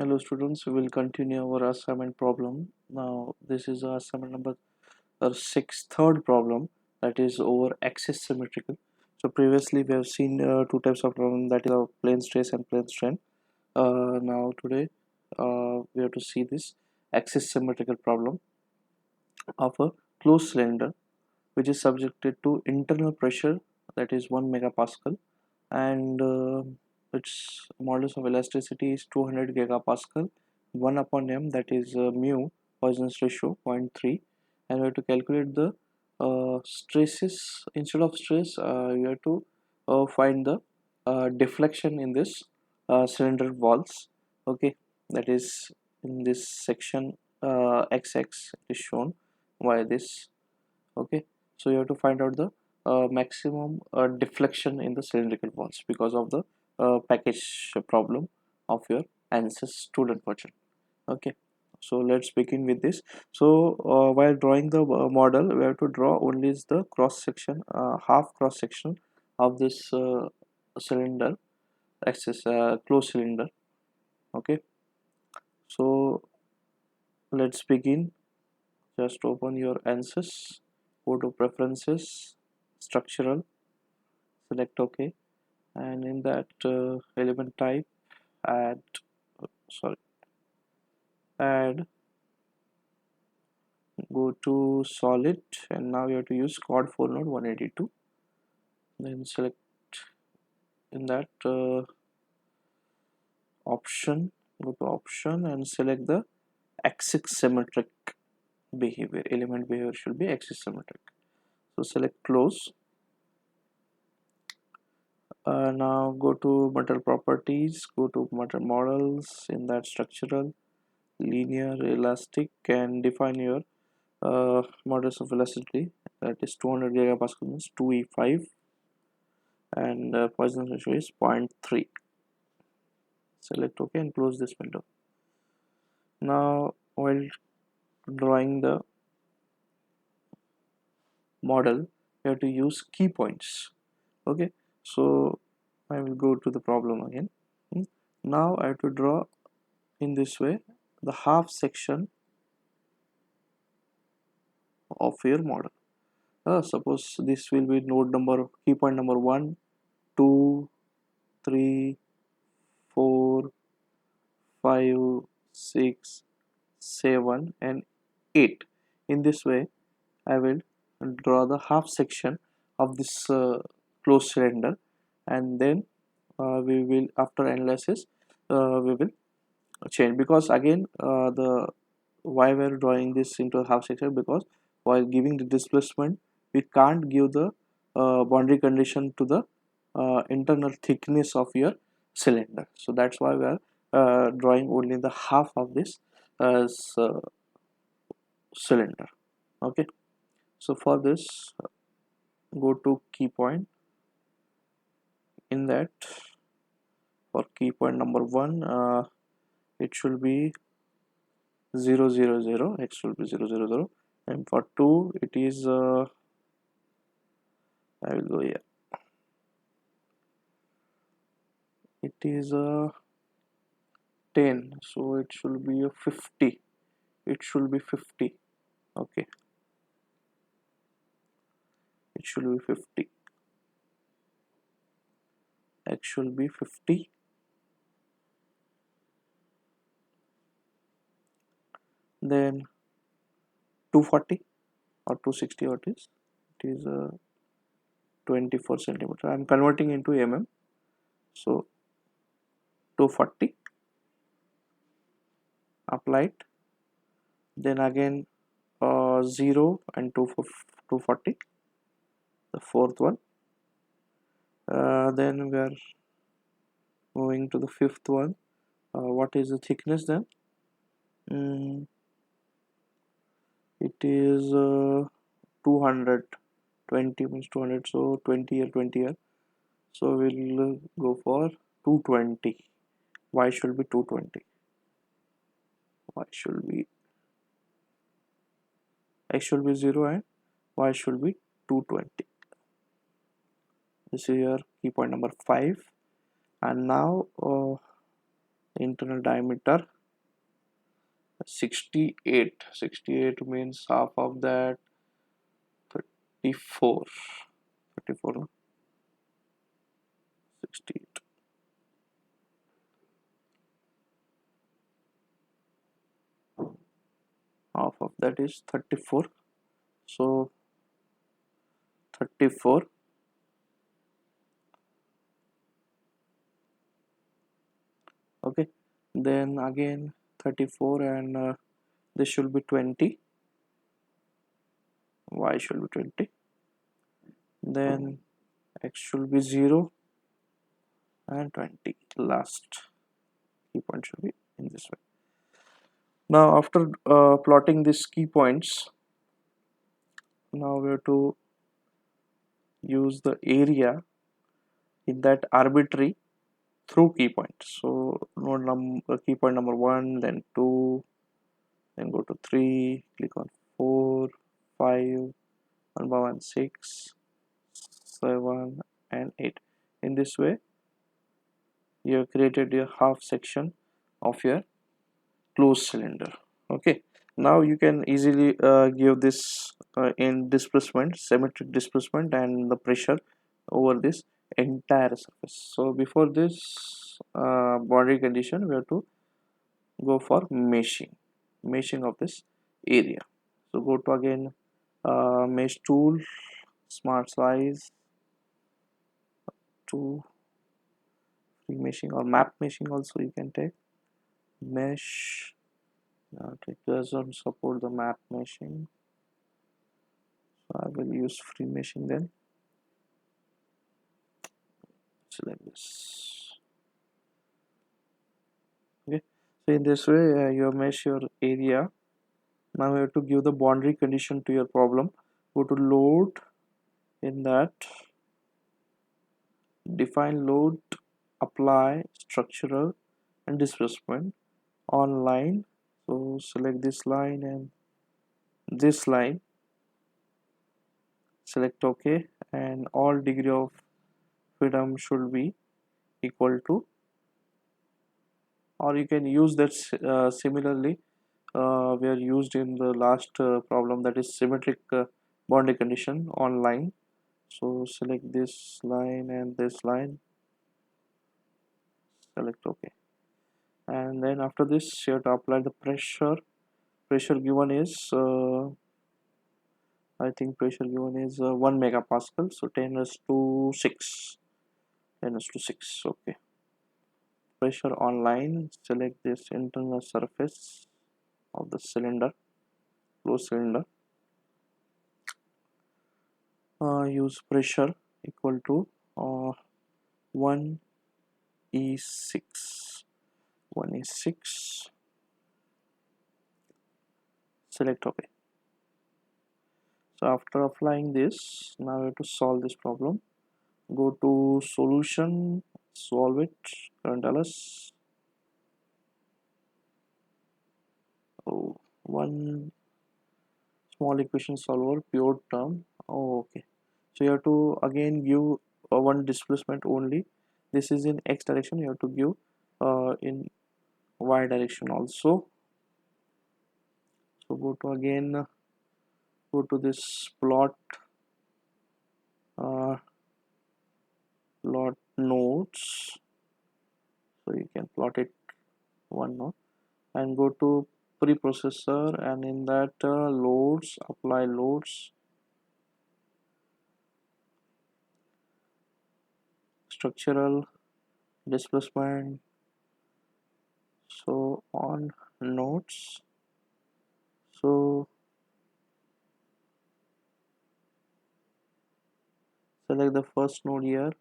Hello students, we will continue our assignment problem. Now this is assignment number third problem, that is over axis symmetrical. So previously we have seen two types of problem, that is plane stress and plane strain. Now today we have to see this axis symmetrical problem of a closed cylinder which is subjected to internal pressure, that is 1 megapascal, and its modulus of elasticity is 200 gigapascal. 1 upon m, that is mu, Poisson's ratio 0.3, and we have to calculate the stresses. Instead of stress, you have to find the deflection in this cylinder walls. Okay, that is in this section xx is shown by this. Okay, so you have to find out the maximum deflection in the cylindrical walls because of the package problem of your ANSYS student version. Okay, so let's begin with this. So while drawing the model, we have to draw only the cross section, half cross section of this cylinder, axis closed cylinder. Okay, so let's begin. Just open your ANSYS, go to preferences, structural, select OK, and in that element type, add go to solid, and now you have to use quad 4 node 182. Then select in that option, go to option and select the axisymmetric behavior. Element behavior should be axisymmetric. So select close. Now go to material properties, go to material models, in that structural, linear, elastic, and define your modulus of elasticity, that is 200 gigapascal means 2e5, and Poisson's ratio is 0.3. Select OK and close this window. Now while drawing the model, you have to use key points. Okay, so I will go to the problem again. Now I have to draw in this way the half section of your model. Suppose this will be node number, key point number 1, 2, 3, 4, 5, 6, 7, and 8. In this way I will draw the half section of this closed cylinder, and then we will, after analysis, we will change, because again why we are drawing this into a half section, because while giving the displacement we can't give the boundary condition to the internal thickness of your cylinder, so that's why we are drawing only the half of this cylinder. Okay, so for this, go to key point. In that, for key point number 1, it should be 0 0 0, x should be 0 0 0, and for 2 it is I will go here, it is 10, so it should be a 50, it should be 50. Okay, it should be 50, x should be 50. Then 240 or 260, what is it, is 24 centimeter. I am converting into mm, so 240 applied, then again 0 and 240, the fourth one. Then we are moving to the fifth one. What is the thickness then? It is 200, 20 means 200, so 20 here, 20 here, so we'll go for 220. Y should be 220, y should be, x should be 0 and y should be 220. This is your key point number 5. And now internal diameter 68. 68 means half of that 34. 34 no? 68. Half of that is 34. So 34. Okay. Then again 34 and this should be 20. Y should be 20. Then X should be 0 and 20. Last key point should be in this way. Now after plotting these key points, now we have to use the area in that arbitrary through key points. So node key point number 1, then 2, then go to 3, click on 4, 5, 1 by 1, 6, 7 and 8. In this way you have created a half section of your closed cylinder. Okay, now you can easily give this in displacement, symmetric displacement and the pressure over this entire surface. So before this boundary condition, we have to go for meshing of this area. So go to again mesh tool, smart size to free meshing or map meshing also you can take. Mesh, it doesn't support the map meshing, so I will use free meshing then. Select this. Okay, so in this way you mesh your area. Now you have to give the boundary condition to your problem. Go to load, in that define load, apply structural and displacement on line. So select this line and this line, select OK, and all degree of freedom should be equal to, or you can use that similarly we are used in the last problem, that is symmetric boundary condition on line. So select this line and this line, select OK, and then after this you have to apply the pressure. Pressure given is I think pressure given is 1 megapascal, so 10 raised to 6, 10 raised to 6. Okay, pressure on line, select this internal surface of the cylinder, closed cylinder, use pressure equal to 1e6, 1e6, select OK. So after applying this, now we have to solve this problem. Go to solution, solve it, current ls. Oh, one small equation solver, pure term. Oh, okay, so you have to again give one displacement only. This is in x direction, you have to give in y direction also. So go to again go to this plot plot nodes, so you can plot it one node and go to preprocessor, and in that loads, apply loads, structural displacement, so on nodes. So select the first node here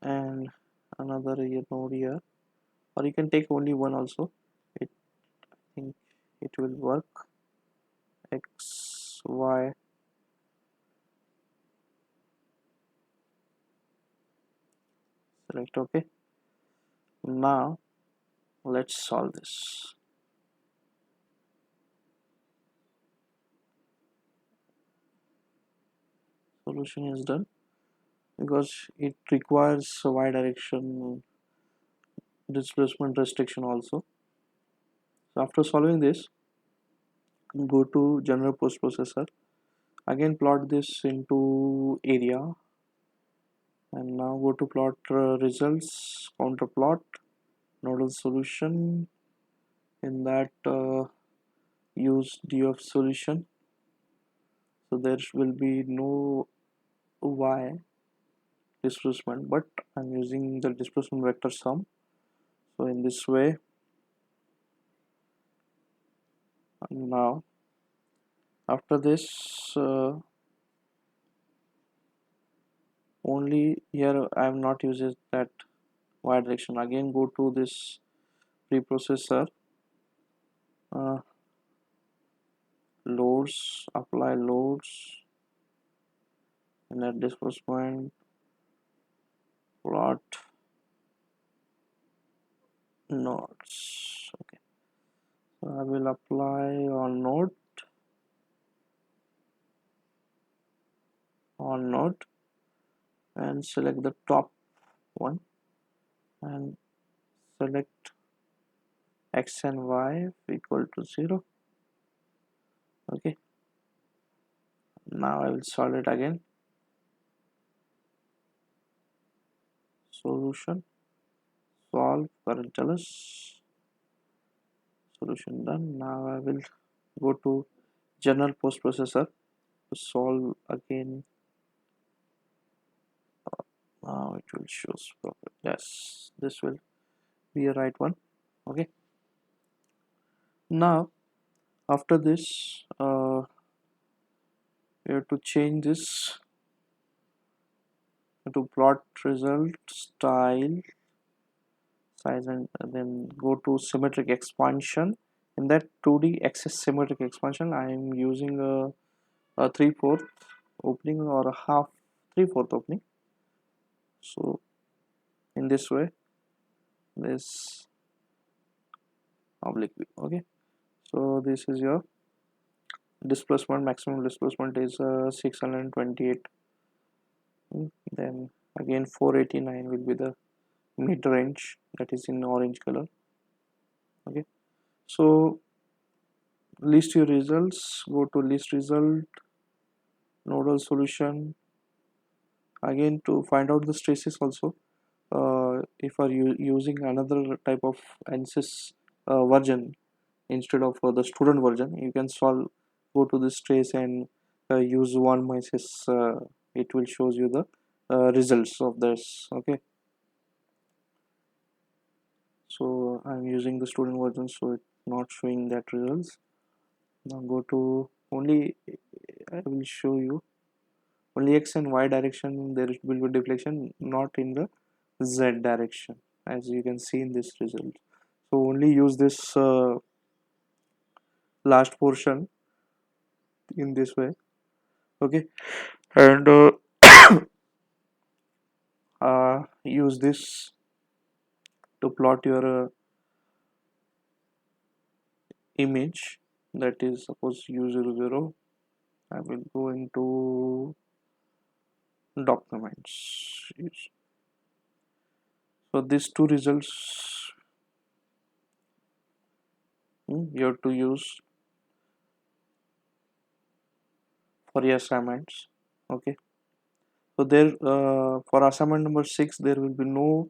and another node here, or you can take only one also. I think it will work. X, Y, select OK. Now let's solve this. Solution is done. because it requires a y direction displacement restriction also. So after solving this, go to general post processor, again plot this into area, and now go to plot results, counter plot, nodal solution. In that use DF solution, so there will be no y displacement, but I'm using the displacement vector sum. So in this way, now after this only here I have not used that y direction. Again go to this preprocessor, uh, loads, apply loads, and at displacement plot nodes. Okay, so I will apply on node, and select the top one and select x and y equal to 0. Okay, now I will solve it again. Solution, solve, current tell us, solution done. Now I will go to general post processor to solve again. Now it will show proper. Yes, this will be a right one. Okay, now after this we have to change this to plot result, style, size, and then go to symmetric expansion. In that 2D axis symmetric expansion, I am using a 3/4 opening or a half 3/4 opening. So in this way, this oblique view. Okay, so this is your displacement. Maximum displacement is 628. Then again 489 will be the mid range, that is in orange color. Okay, so list your results, go to list result, nodal solution. Again, to find out the stresses also, if are you using another type of ANSYS version instead of the student version, you can solve, go to the stress and use one MySys. It will shows you the results of this. Okay, so I'm using the student version, so it's not showing that results. Now go to only, I will show you only x and y direction there will be deflection, not in the z direction, as you can see in this result. So only use this last portion in this way. Okay, and use this to plot your image, that is suppose u00. I will go into documents. So these two results you have to use for your assignments. Okay, so there for assignment number 6 there will be no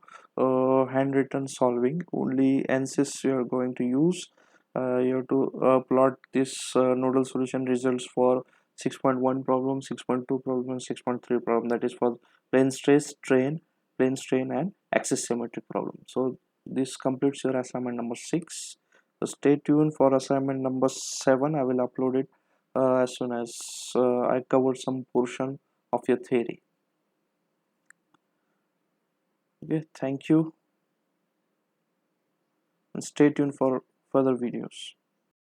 handwritten solving, only ANSYS you are going to use. You have to plot this nodal solution results for 6.1 problem, 6.2 problem, and 6.3 problem, that is for plane stress, plane strain, and axisymmetry problem. So this completes your assignment number 6. So stay tuned for assignment number 7. I will upload it as soon as I cover some portion of your theory. Okay, thank you, and stay tuned for further videos.